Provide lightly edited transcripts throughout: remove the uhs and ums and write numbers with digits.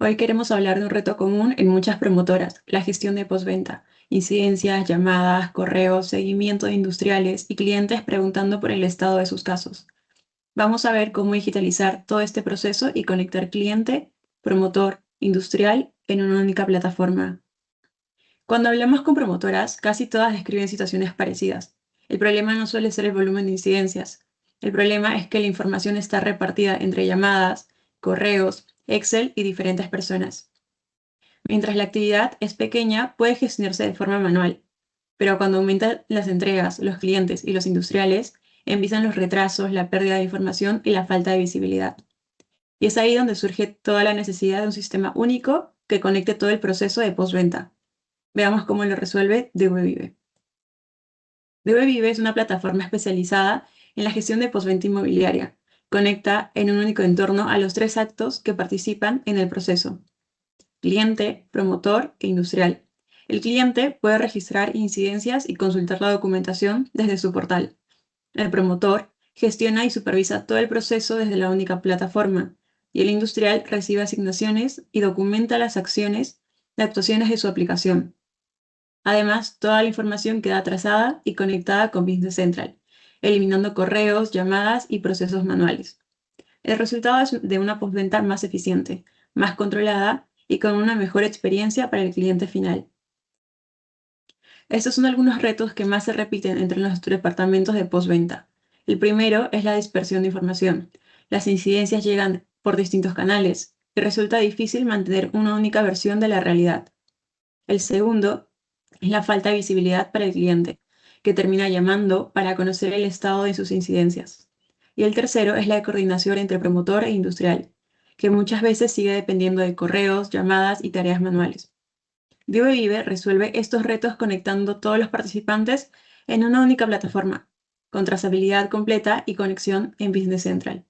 Hoy queremos hablar de un reto común en muchas promotoras, la gestión de postventa, incidencias, llamadas, correos, seguimiento de industriales y clientes preguntando por el estado de sus casos. Vamos a ver cómo digitalizar todo este proceso y conectar cliente, promotor, industrial en una única plataforma. Cuando hablamos con promotoras, casi todas describen situaciones parecidas. El problema no suele ser el volumen de incidencias. El problema es que la información está repartida entre llamadas, correos, Excel y diferentes personas. Mientras la actividad es pequeña, puede gestionarse de forma manual, pero cuando aumentan las entregas, los clientes y los industriales, empiezan los retrasos, la pérdida de información y la falta de visibilidad. Y es ahí donde surge toda la necesidad de un sistema único que conecte todo el proceso de postventa. Veamos cómo lo resuelve DVVive. DVVive es una plataforma especializada en la gestión de postventa inmobiliaria. Conecta en un único entorno a los tres actos que participan en el proceso: cliente, promotor e industrial. El cliente puede registrar incidencias y consultar la documentación desde su portal. El promotor gestiona y supervisa todo el proceso desde la única plataforma, y el industrial recibe asignaciones y documenta las acciones y actuaciones de su aplicación. Además, toda la información queda trazada y conectada con Business Central, eliminando correos, llamadas y procesos manuales. El resultado es de una postventa más eficiente, más controlada y con una mejor experiencia para el cliente final. Estos son algunos retos que más se repiten entre los departamentos de postventa. El primero es la dispersión de información. Las incidencias llegan por distintos canales y resulta difícil mantener una única versión de la realidad. El segundo es la falta de visibilidad para el cliente, que termina llamando para conocer el estado de sus incidencias. Y el tercero es la coordinación entre promotor e industrial, que muchas veces sigue dependiendo de correos, llamadas y tareas manuales. DiveVive resuelve estos retos conectando todos los participantes en una única plataforma, con trazabilidad completa y conexión en Business Central.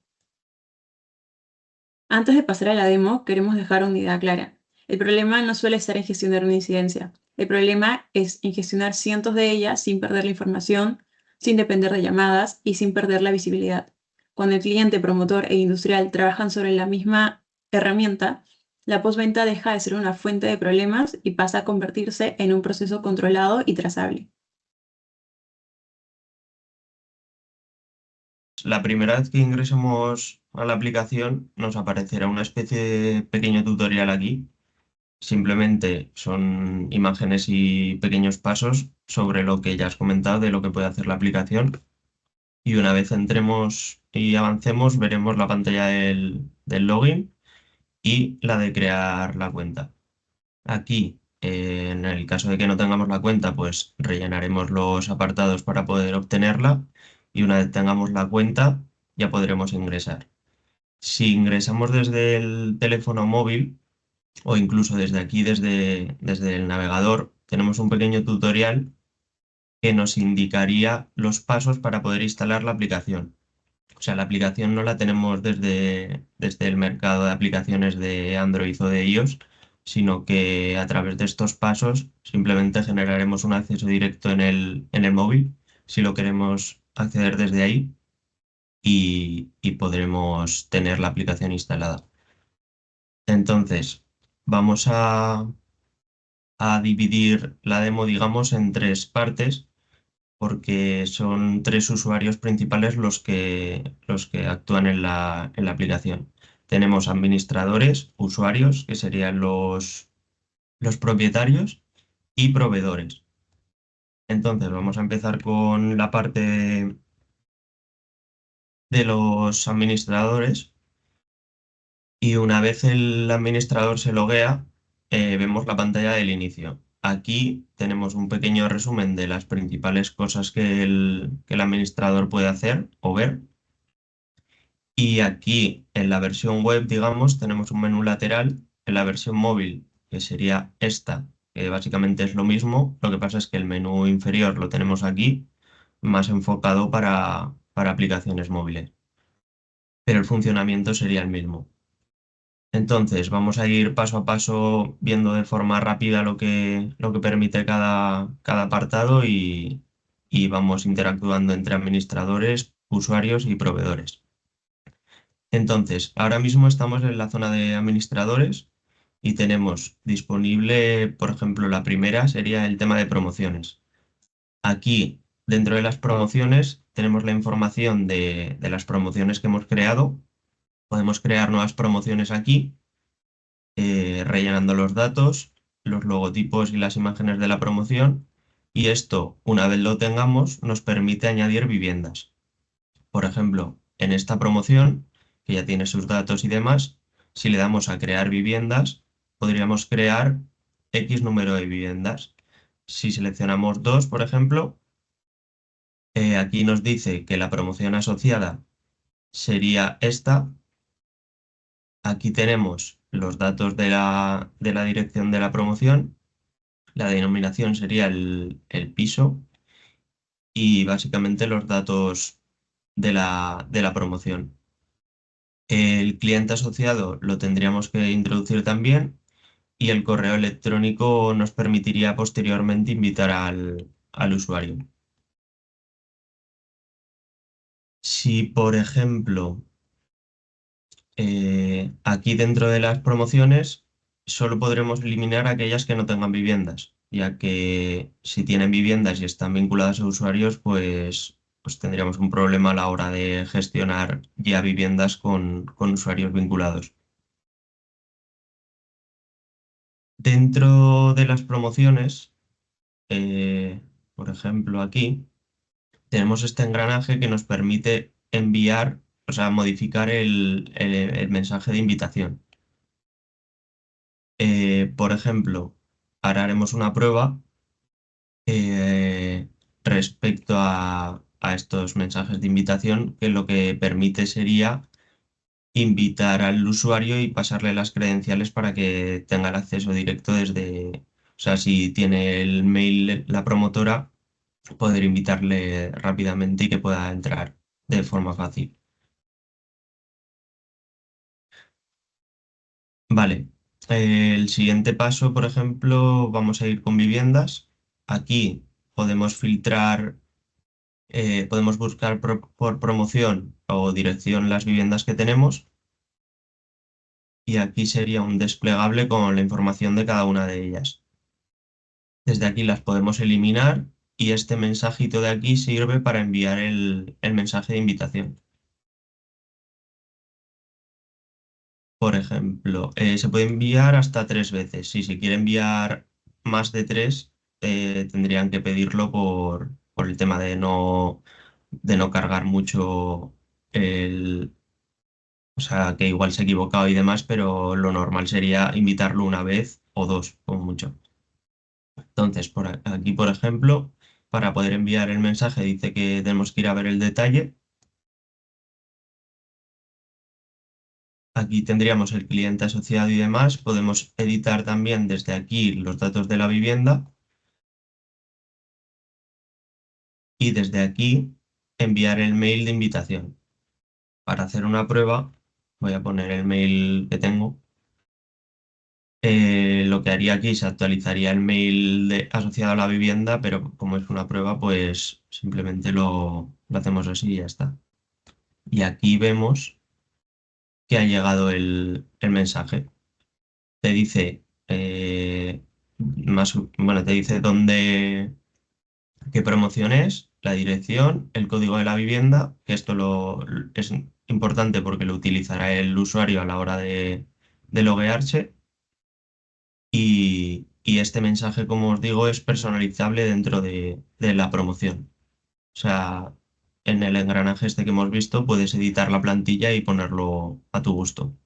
Antes de pasar a la demo, queremos dejar una idea clara. El problema no suele estar en gestionar una incidencia. El problema es en gestionar cientos de ellas sin perder la información, sin depender de llamadas y sin perder la visibilidad. Cuando el cliente, promotor e industrial trabajan sobre la misma herramienta, la postventa deja de ser una fuente de problemas y pasa a convertirse en un proceso controlado y trazable. La primera vez que ingresemos a la aplicación nos aparecerá una especie de pequeño tutorial aquí. Simplemente son imágenes y pequeños pasos sobre lo que ya has comentado de lo que puede hacer la aplicación. Y una vez entremos y avancemos, veremos la pantalla del login y la de crear la cuenta. Aquí, en el caso de que no tengamos la cuenta, pues rellenaremos los apartados para poder obtenerla y una vez tengamos la cuenta ya podremos ingresar. Si ingresamos desde el teléfono móvil o incluso desde aquí, desde el navegador, tenemos un pequeño tutorial que nos indicaría los pasos para poder instalar la aplicación. O sea, la aplicación no la tenemos desde el mercado de aplicaciones de Android o de iOS, sino que a través de estos pasos simplemente generaremos un acceso directo en el móvil, si lo queremos acceder desde ahí, y podremos tener la aplicación instalada. Entonces, vamos a dividir la demo, digamos, en tres partes porque son tres usuarios principales los que actúan en la aplicación. Tenemos administradores, usuarios, que serían los propietarios, y proveedores. Entonces, vamos a empezar con la parte de los administradores y una vez el administrador se loguea, vemos la pantalla del inicio. Aquí tenemos un pequeño resumen de las principales cosas que el administrador puede hacer o ver. Y aquí en la versión web, digamos, tenemos un menú lateral. En la versión móvil, que sería esta, que básicamente es lo mismo, lo que pasa es que el menú inferior lo tenemos aquí, más enfocado para aplicaciones móviles, pero el funcionamiento sería el mismo. Entonces, vamos a ir paso a paso viendo de forma rápida lo que permite cada apartado y vamos interactuando entre administradores, usuarios y proveedores. Entonces, ahora mismo estamos en la zona de administradores y tenemos disponible, por ejemplo, la primera sería el tema de promociones. Aquí, dentro de las promociones, tenemos la información de las promociones que hemos creado. Podemos crear nuevas promociones aquí, rellenando los datos, los logotipos y las imágenes de la promoción. Y esto, una vez lo tengamos, nos permite añadir viviendas. Por ejemplo, en esta promoción, que ya tiene sus datos y demás, si le damos a crear viviendas, podríamos crear X número de viviendas. Si seleccionamos dos, por ejemplo, aquí nos dice que la promoción asociada sería esta. Aquí tenemos los datos de la dirección de la promoción. La denominación sería el piso y básicamente los datos de la promoción. El cliente asociado lo tendríamos que introducir también y el correo electrónico nos permitiría posteriormente invitar al usuario. Si, por ejemplo, aquí dentro de las promociones solo podremos eliminar aquellas que no tengan viviendas, ya que si tienen viviendas y están vinculadas a usuarios, pues tendríamos un problema a la hora de gestionar ya viviendas con usuarios vinculados. Dentro de las promociones, por ejemplo, aquí tenemos este engranaje que nos permite enviar, o sea, modificar el mensaje de invitación. Por ejemplo, ahora haremos una prueba eh, respecto a estos mensajes de invitación, que lo que permite sería invitar al usuario y pasarle las credenciales para que tenga el acceso directo desde, o sea, si tiene el mail la promotora, poder invitarle rápidamente y que pueda entrar de forma fácil. Vale, el siguiente paso, por ejemplo, vamos a ir con viviendas. Aquí podemos filtrar, podemos buscar por promoción o dirección las viviendas que tenemos y aquí sería un desplegable con la información de cada una de ellas. Desde aquí las podemos eliminar y este mensajito de aquí sirve para enviar el mensaje de invitación. Por ejemplo, se puede enviar hasta 3 veces. Si se quiere enviar más de tres, tendrían que pedirlo por el tema de no cargar mucho o sea, que igual se ha equivocado y demás, pero lo normal sería invitarlo una vez o dos, como mucho. Entonces, aquí, por ejemplo, para poder enviar el mensaje dice que tenemos que ir a ver el detalle. Aquí tendríamos el cliente asociado y demás. Podemos editar también desde aquí los datos de la vivienda y desde aquí enviar el mail de invitación. Para hacer una prueba, voy a poner el mail que tengo. Lo que haría aquí se actualizaría el mail asociado a la vivienda, pero como es una prueba, pues simplemente lo hacemos así y ya está. Y aquí vemos que ha llegado el mensaje. Te dice bueno, te dice qué promoción es, la dirección, el código de la vivienda, que esto es importante porque lo utilizará el usuario a la hora de loguearse. Y este mensaje, como os digo, es personalizable dentro de la promoción. O sea, en el engranaje este que hemos visto, puedes editar la plantilla y ponerlo a tu gusto.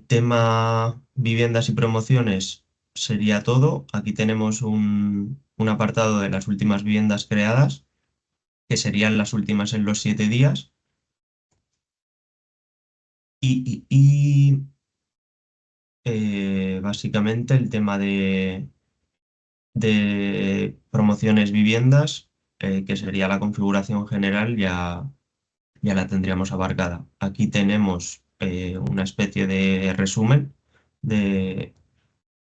Tema viviendas y promociones sería todo. Aquí tenemos un apartado de las últimas viviendas creadas, que serían las últimas en los 7 días. Y básicamente el tema de promociones viviendas, que sería la configuración general, ya la tendríamos abarcada. Aquí tenemos una especie de resumen de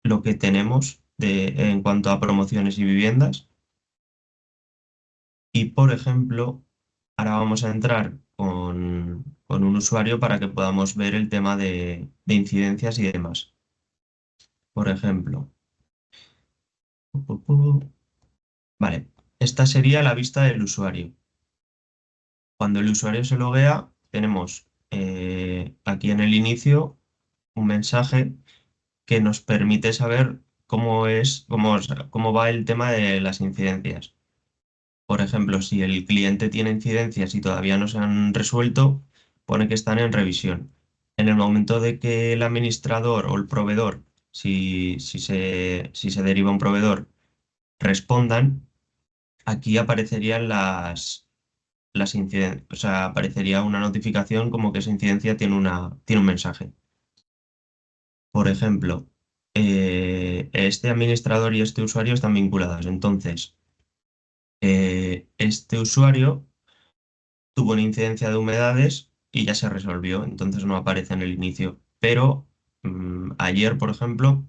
lo que tenemos en cuanto a promociones y viviendas. Y por ejemplo, ahora vamos a entrar con un usuario para que podamos ver el tema de incidencias y demás. Por ejemplo, vale, esta sería la vista del usuario. Cuando el usuario se loguea, tenemos aquí en el inicio un mensaje que nos permite saber cómo va el tema de las incidencias. Por ejemplo, si el cliente tiene incidencias y todavía no se han resuelto, pone que están en revisión. En el momento de que el administrador o el proveedor, si se deriva un proveedor, respondan, aquí aparecerían las incidencias, o sea, aparecería una notificación como que esa incidencia tiene un mensaje. Por ejemplo, este administrador y este usuario están vinculados. Entonces, este usuario tuvo una incidencia de humedades y ya se resolvió, entonces no aparece en el inicio. Pero ayer, por ejemplo,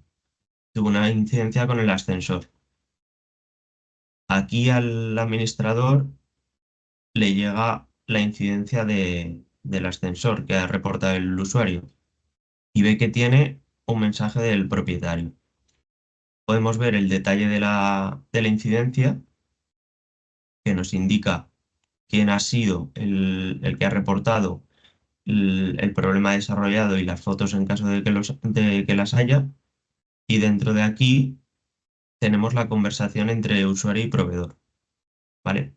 tuvo una incidencia con el ascensor. Aquí al administrador le llega la incidencia del ascensor que ha reportado el usuario y ve que tiene un mensaje del propietario. Podemos ver el detalle de la incidencia que nos indica quién ha sido el que ha reportado el problema desarrollado y las fotos en caso de que las haya. Y dentro de aquí tenemos la conversación entre usuario y proveedor, ¿vale?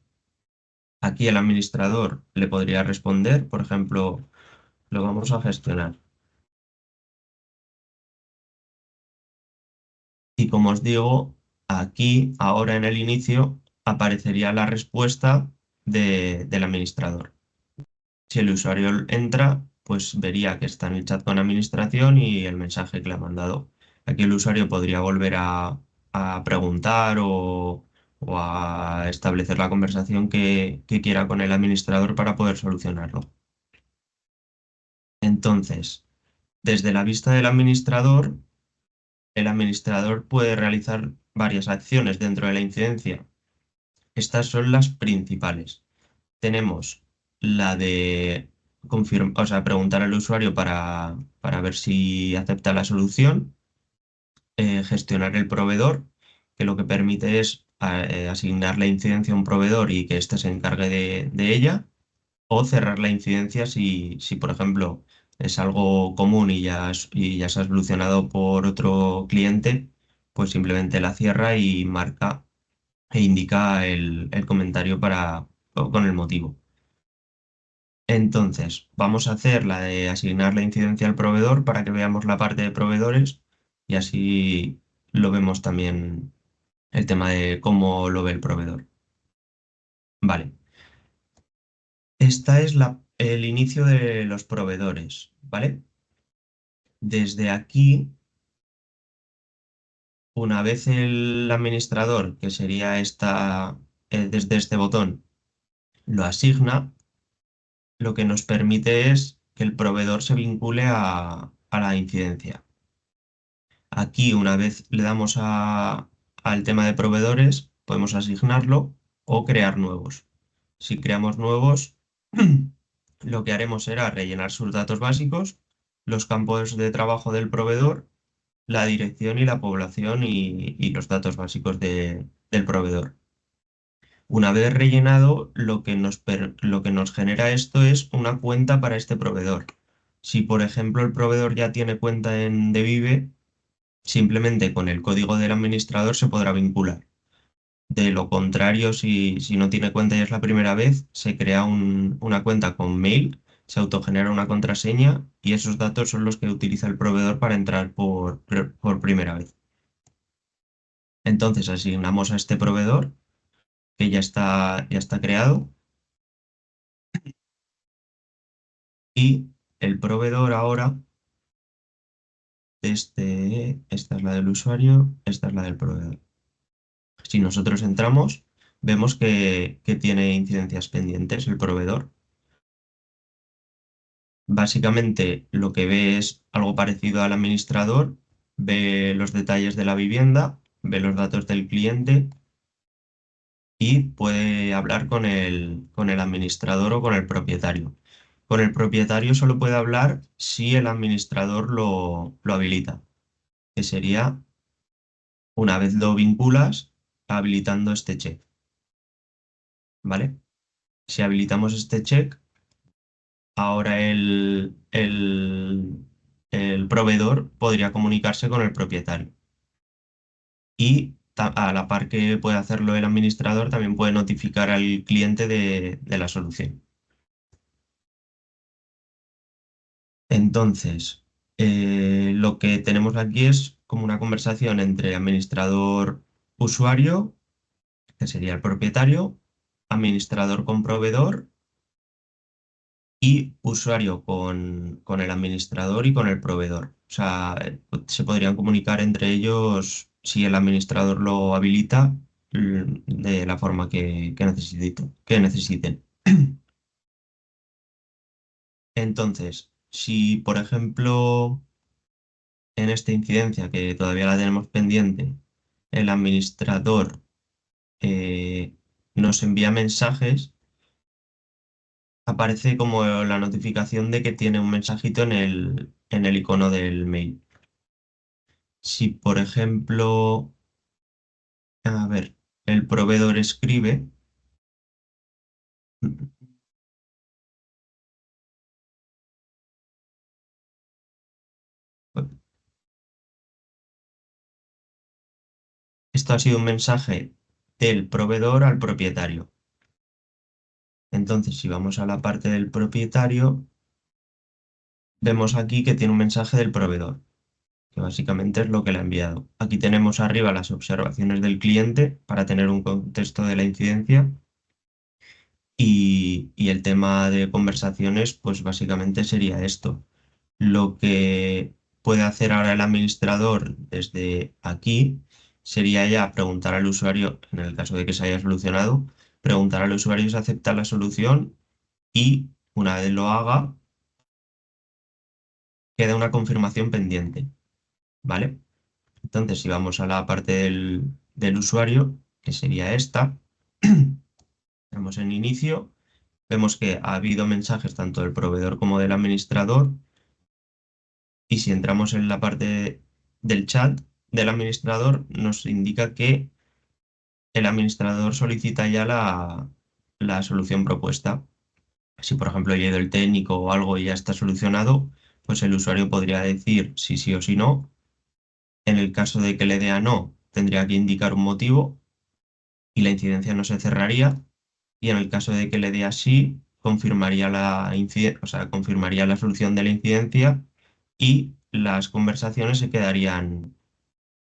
Aquí el administrador le podría responder, por ejemplo, lo vamos a gestionar. Y como os digo, aquí, ahora en el inicio, aparecería la respuesta del administrador. Si el usuario entra, pues vería que está en el chat con administración y el mensaje que le ha mandado. Aquí el usuario podría volver a preguntar o a establecer la conversación que quiera con el administrador para poder solucionarlo. Entonces, desde la vista del administrador, el administrador puede realizar varias acciones dentro de la incidencia. Estas son las principales. Tenemos la de o sea, preguntar al usuario para ver si acepta la solución, gestionar el proveedor, que lo que permite es asignar la incidencia a un proveedor y que éste se encargue de ella, o cerrar la incidencia si, por ejemplo, es algo común y ya se ha solucionado por otro cliente, pues simplemente la cierra y marca e indica el comentario con el motivo. Entonces, vamos a hacer la de asignar la incidencia al proveedor para que veamos la parte de proveedores y así lo vemos también el tema de cómo lo ve el proveedor. Vale, esta es el inicio de los proveedores, ¿vale? Desde aquí, una vez el administrador, que sería desde este botón, lo asigna, lo que nos permite es que el proveedor se vincule a la incidencia. Aquí, una vez le damos al tema de proveedores, podemos asignarlo o crear nuevos. Si creamos nuevos, lo que haremos será rellenar sus datos básicos, los campos de trabajo del proveedor, la dirección y la población y los datos básicos del proveedor. Una vez rellenado, lo que nos genera esto es una cuenta para este proveedor. Si, por ejemplo, el proveedor ya tiene cuenta en Devive, simplemente con el código del administrador se podrá vincular. De lo contrario, si no tiene cuenta y es la primera vez, se crea una cuenta con mail, se autogenera una contraseña y esos datos son los que utiliza el proveedor para entrar por primera vez. Entonces asignamos a este proveedor que ya está creado y el proveedor ahora, esta es la del usuario, esta es la del proveedor. Si nosotros entramos, vemos que tiene incidencias pendientes el proveedor. Básicamente lo que ve es algo parecido al administrador, ve los detalles de la vivienda, ve los datos del cliente y puede hablar con el administrador o con el propietario. Con el propietario solo puede hablar si el administrador lo habilita, que sería una vez lo vinculas habilitando este check, ¿vale? Si habilitamos este check, ahora el proveedor podría comunicarse con el propietario. Y a la par que puede hacerlo el administrador, también puede notificar al cliente de la solución. Entonces, lo que tenemos aquí es como una conversación entre administrador-usuario, que sería el propietario, administrador con proveedor y usuario con el administrador y con el proveedor. O sea, se podrían comunicar entre ellos si el administrador lo habilita de la forma que necesiten. Entonces, si por ejemplo en esta incidencia que todavía la tenemos pendiente, el administrador eh, nos envía mensajes, aparece como la notificación de que tiene un mensajito en el icono del mail. Si, por ejemplo, a ver, el proveedor escribe, esto ha sido un mensaje del proveedor al propietario. Entonces, si vamos a la parte del propietario, vemos aquí que tiene un mensaje del proveedor, que básicamente es lo que le ha enviado. Aquí tenemos arriba las observaciones del cliente para tener un contexto de la incidencia y el tema de conversaciones, pues básicamente sería esto. Lo que puede hacer ahora el administrador desde aquí sería ya preguntar al usuario, en el caso de que se haya solucionado, preguntar al usuario si acepta la solución y una vez lo haga, queda una confirmación pendiente, ¿vale? Entonces, si vamos a la parte del usuario, que sería esta, vamos en inicio, vemos que ha habido mensajes tanto del proveedor como del administrador. Y si entramos en la parte del chat del administrador, nos indica que el administrador solicita ya la solución propuesta. Si, por ejemplo, ha ido el técnico o algo y ya está solucionado, pues el usuario podría decir si sí o si no. En el caso de que le dé a no, tendría que indicar un motivo y la incidencia no se cerraría. Y en el caso de que le dé a sí, confirmaría o sea, confirmaría la solución de la incidencia y las conversaciones se quedarían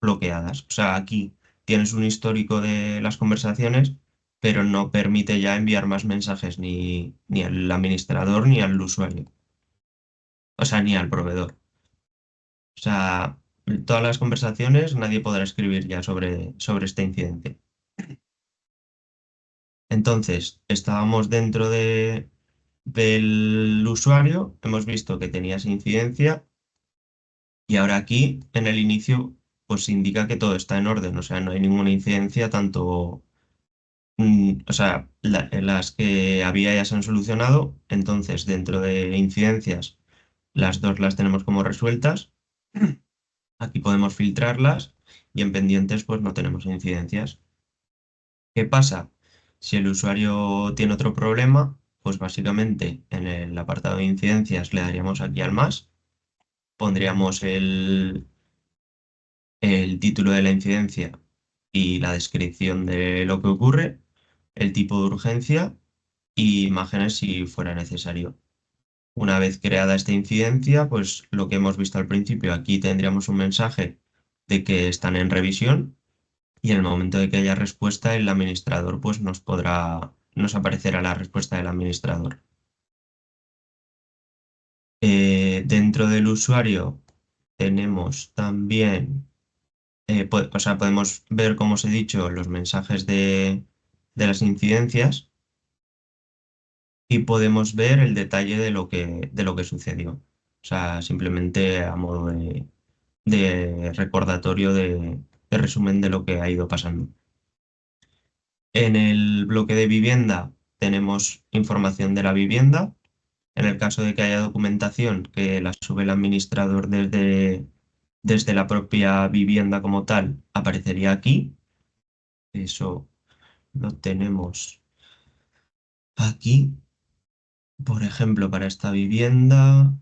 bloqueadas. O sea, aquí tienes un histórico de las conversaciones, pero no permite ya enviar más mensajes ni al administrador ni al usuario. O sea, ni al proveedor. O sea, todas las conversaciones nadie podrá escribir ya sobre este incidente. Entonces, estábamos dentro del usuario, hemos visto que tenía esa incidencia y ahora aquí en el inicio pues indica que todo está en orden, o sea, no hay ninguna incidencia tanto. O sea, las que había ya se han solucionado, entonces dentro de incidencias las dos las tenemos como resueltas. Aquí podemos filtrarlas y en pendientes pues no tenemos incidencias. ¿Qué pasa? Si el usuario tiene otro problema, pues básicamente en el apartado de incidencias le daríamos aquí al más, pondríamos el título de la incidencia y la descripción de lo que ocurre, el tipo de urgencia y imágenes si fuera necesario. Una vez creada esta incidencia, pues lo que hemos visto al principio, aquí tendríamos un mensaje de que están en revisión y en el momento de que haya respuesta, el administrador pues nos aparecerá la respuesta del administrador. Dentro del usuario tenemos también, o sea, podemos ver, como os he dicho, los mensajes de las incidencias y podemos ver el detalle de lo que sucedió. O sea, simplemente a modo de recordatorio de resumen de lo que ha ido pasando. En el bloque de vivienda tenemos información de la vivienda, En el caso de que haya documentación que la sube el administrador desde la propia vivienda como tal, aparecería aquí. Eso lo tenemos aquí. Por ejemplo, para esta vivienda,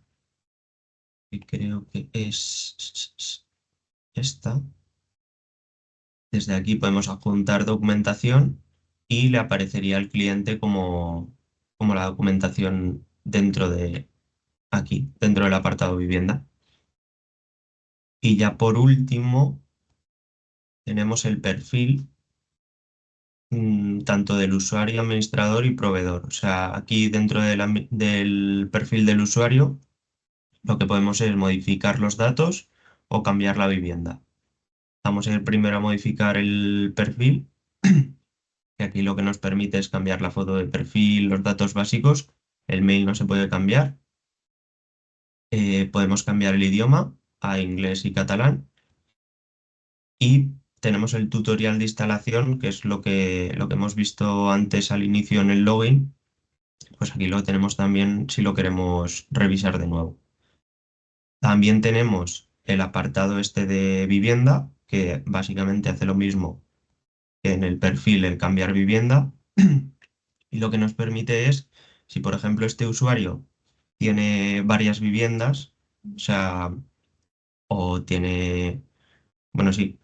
que creo que es esta. Desde aquí podemos adjuntar documentación y le aparecería al cliente como la documentación dentro de aquí, dentro del apartado vivienda. Y ya por último, tenemos el perfil tanto del usuario, administrador y proveedor. O sea, aquí dentro del perfil del usuario, lo que podemos es modificar los datos o cambiar la vivienda. Vamos a ir primero a modificar el perfil, que aquí lo que nos permite es cambiar la foto de perfil, los datos básicos. El mail no se puede cambiar. Podemos cambiar el idioma a inglés y catalán. Y tenemos el tutorial de instalación, que es lo que hemos visto antes al inicio en el login. Pues aquí lo tenemos también si lo queremos revisar de nuevo. También tenemos el apartado este de vivienda, que básicamente hace lo mismo que en el perfil el cambiar vivienda. Y lo que nos permite es, si por ejemplo este usuario tiene varias viviendas, o sea, o tiene, bueno, sí,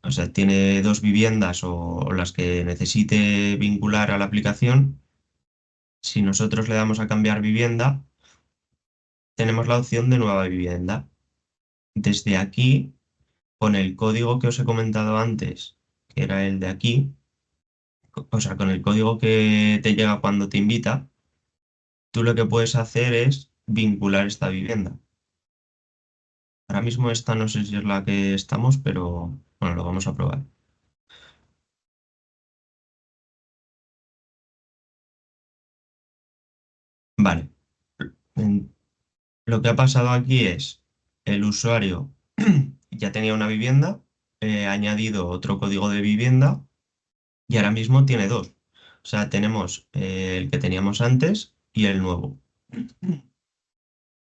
o sea, tiene dos viviendas o las que necesite vincular a la aplicación, si nosotros le damos a cambiar vivienda, tenemos la opción de nueva vivienda. Desde aquí, con el código que os he comentado antes, que era el de aquí, o sea, con el código que te llega cuando te invita, tú lo que puedes hacer es vincular esta vivienda. Ahora mismo esta no sé si es la que estamos, pero bueno, lo vamos a probar. Vale. En- Lo que ha pasado aquí es el usuario ya tenía una vivienda, ha añadido otro código de vivienda y ahora mismo tiene dos. O sea, tenemos el que teníamos antes y el nuevo.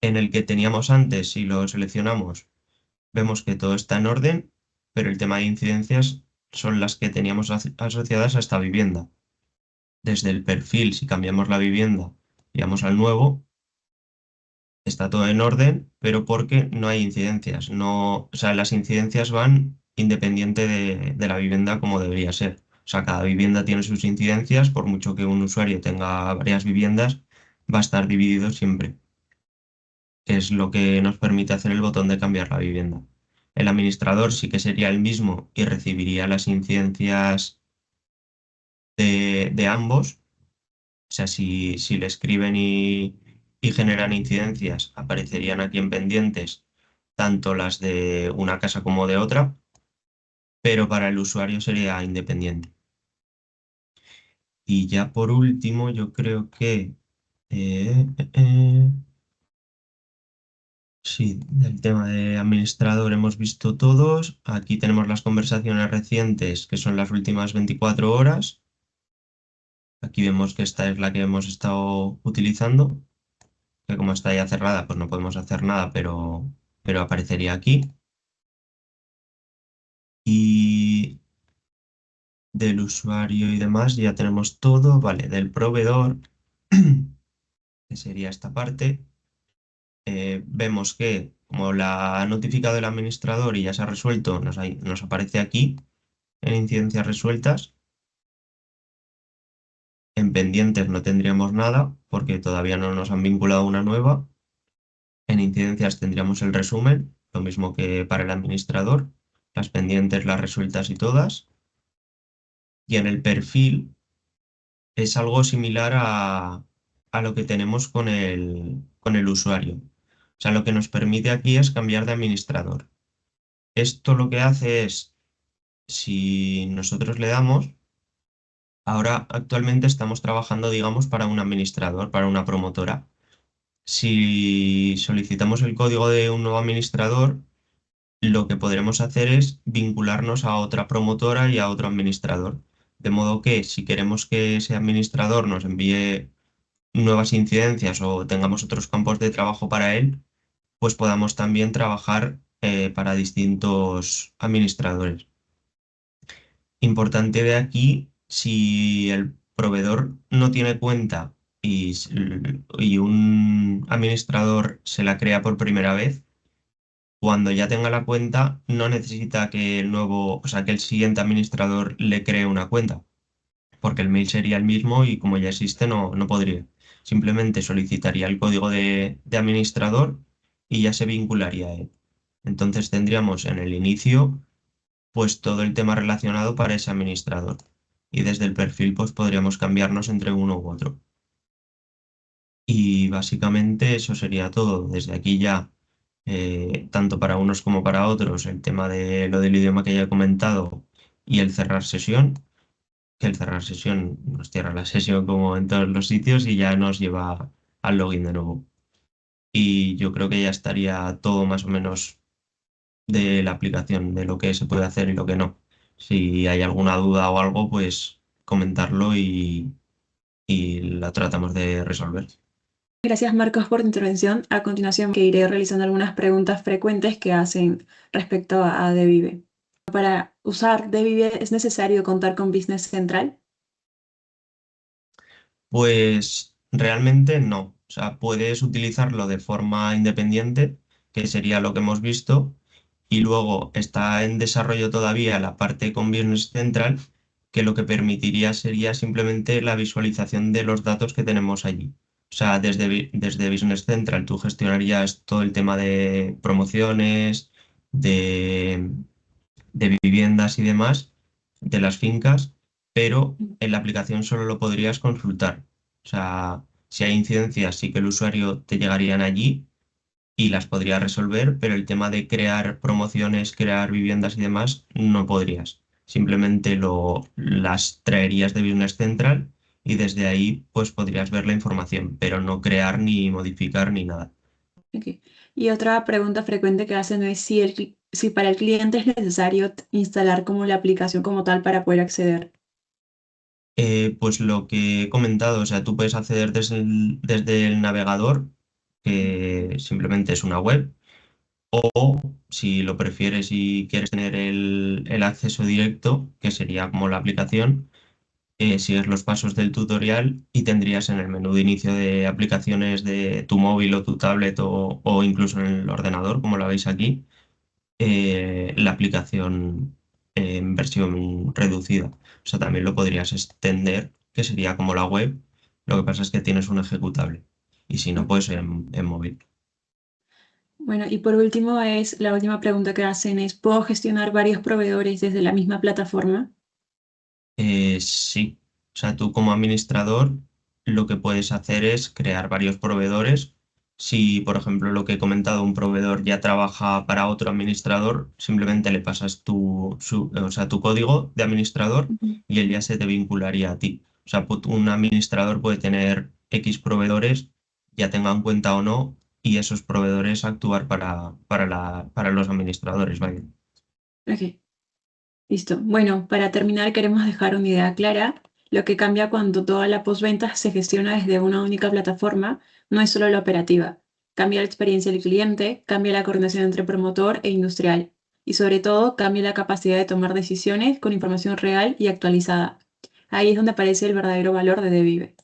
En el que teníamos antes, si lo seleccionamos, vemos que todo está en orden, pero el tema de incidencias son las que teníamos asociadas a esta vivienda. Desde el perfil, si cambiamos la vivienda y vamos al nuevo, está todo en orden, pero porque no hay incidencias. No, o sea, las incidencias van independiente de la vivienda como debería ser. O sea, cada vivienda tiene sus incidencias, por mucho que un usuario tenga varias viviendas, va a estar dividido siempre, que es lo que nos permite hacer el botón de cambiar la vivienda. El administrador sí que sería el mismo y recibiría las incidencias de ambos. O sea, si le escriben y generan incidencias, aparecerían aquí en pendientes tanto las de una casa como de otra, pero para el usuario sería independiente. Y ya por último, yo creo que eh, eh, eh, sí, del tema de administrador hemos visto todos. Aquí tenemos las conversaciones recientes, que son las últimas 24 horas. Aquí vemos que esta es la que hemos estado utilizando, que como está ya cerrada, pues no podemos hacer nada, pero aparecería aquí. Y del usuario y demás ya tenemos todo, vale, del proveedor, que sería esta parte. Vemos que como la ha notificado el administrador y ya se ha resuelto, nos aparece aquí en incidencias resueltas. En pendientes no tendríamos nada porque todavía no nos han vinculado una nueva. En incidencias tendríamos el resumen, lo mismo que para el administrador, las pendientes, las resueltas y todas. Y en el perfil es algo similar a lo que tenemos con el usuario. O sea, lo que nos permite aquí es cambiar de administrador. Esto lo que hace es, si nosotros le damos, ahora actualmente estamos trabajando, digamos, para un administrador, para una promotora. Si solicitamos el código de un nuevo administrador, lo que podremos hacer es vincularnos a otra promotora y a otro administrador. De modo que si queremos que ese administrador nos envíe nuevas incidencias o tengamos otros campos de trabajo para él, pues podamos también trabajar para distintos administradores. Importante de aquí, si el proveedor no tiene cuenta y un administrador se la crea por primera vez, cuando ya tenga la cuenta, no necesita que el nuevo, o sea, que el siguiente administrador le cree una cuenta, porque el mail sería el mismo y como ya existe, no podría. Simplemente solicitaría el código de administrador y ya se vincularía a él. Entonces tendríamos en el inicio pues todo el tema relacionado para ese administrador. Y desde el perfil pues podríamos cambiarnos entre uno u otro. Y básicamente eso sería todo. Desde aquí ya, tanto para unos como para otros, el tema de lo del idioma que ya he comentado y el cerrar sesión, que el cerrar sesión nos cierra la sesión como en todos los sitios y ya nos lleva al login de nuevo. Y yo creo que ya estaría todo más o menos de la aplicación, de lo que se puede hacer y lo que no. Si hay alguna duda o algo, pues comentarlo y la tratamos de resolver. Gracias, Marcos, por tu intervención. A continuación, que iré realizando algunas preguntas frecuentes que hacen respecto a DeVive. Para usar DeVive, ¿es necesario contar con Business Central? Pues realmente no. O sea, puedes utilizarlo de forma independiente, que sería lo que hemos visto, y luego está en desarrollo todavía la parte con Business Central, que lo que permitiría sería simplemente la visualización de los datos que tenemos allí. O sea, desde Business Central tú gestionarías todo el tema de promociones, de, de viviendas y demás, de las fincas, pero en la aplicación solo lo podrías consultar. O sea, si hay incidencias, sí que el usuario te llegarían allí y las podría resolver, pero el tema de crear promociones, crear viviendas y demás, no podrías. Simplemente las traerías de Business Central y desde ahí pues podrías ver la información, pero no crear ni modificar ni nada. Ok. Y otra pregunta frecuente que hacen es si para el cliente es necesario instalar como la aplicación como tal para poder acceder. Pues lo que he comentado, o sea, tú puedes acceder desde el navegador, que simplemente es una web, o si lo prefieres y quieres tener el acceso directo, que sería como la aplicación, sigues los pasos del tutorial y tendrías en el menú de inicio de aplicaciones de tu móvil o tu tablet o incluso en el ordenador, como la veis aquí, la aplicación en versión reducida. O sea, también lo podrías extender, que sería como la web. Lo que pasa es que tienes un ejecutable. Y si no, Mm. pues en móvil. Bueno, y por último es la última pregunta que hacen es, ¿puedo gestionar varios proveedores desde la misma plataforma? Sí. O sea, tú como administrador lo que puedes hacer es crear varios proveedores. Si, por ejemplo, lo que he comentado, un proveedor ya trabaja para otro administrador, simplemente le pasas o sea, tu código de administrador Ujú. y él ya se te vincularía a ti. O sea, un administrador puede tener X proveedores, ya tengan cuenta o no, y esos proveedores actuar para los administradores, vaya. Ok. Listo. Bueno, para terminar queremos dejar una idea clara. Lo que cambia cuando toda la postventa se gestiona desde una única plataforma no es solo la operativa. Cambia la experiencia del cliente, cambia la coordinación entre promotor e industrial y sobre todo cambia la capacidad de tomar decisiones con información real y actualizada. Ahí es donde aparece el verdadero valor de DeVive.